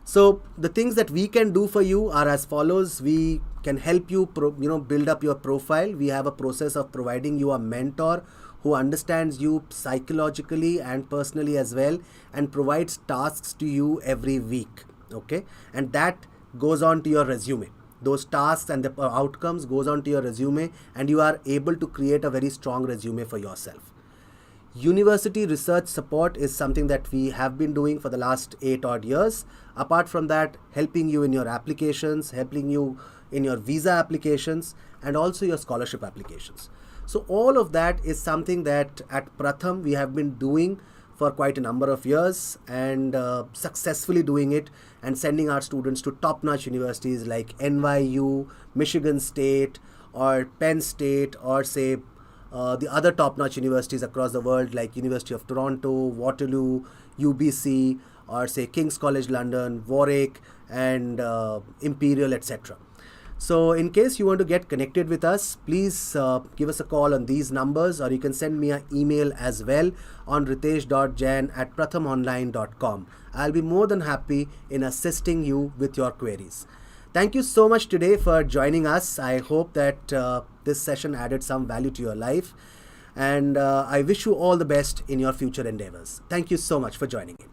So the things that we can do for you are as follows. We can help you build up your profile. We have a process of providing you a mentor who understands you psychologically and personally as well and provides tasks to you every week, okay, and that goes on to your resume. Those tasks and the outcomes goes on to your resume and you are able to create a very strong resume for yourself. University research support is something that we have been doing for the last 8 odd years. Apart from that, helping you in your applications, helping you in your visa applications and also your scholarship applications. So all of that is something that at Pratham we have been doing for quite a number of years and successfully doing it and sending our students to top-notch universities like NYU, Michigan State or Penn State or say the other top-notch universities across the world like University of Toronto, Waterloo, UBC or say King's College London, Warwick and Imperial, etc. So in case you want to get connected with us, please give us a call on these numbers or you can send me an email as well on ritesh.jain@prathamonline.com. I'll be more than happy in assisting you with your queries. Thank you so much today for joining us. I hope that this session added some value to your life and I wish you all the best in your future endeavors. Thank you so much for joining in.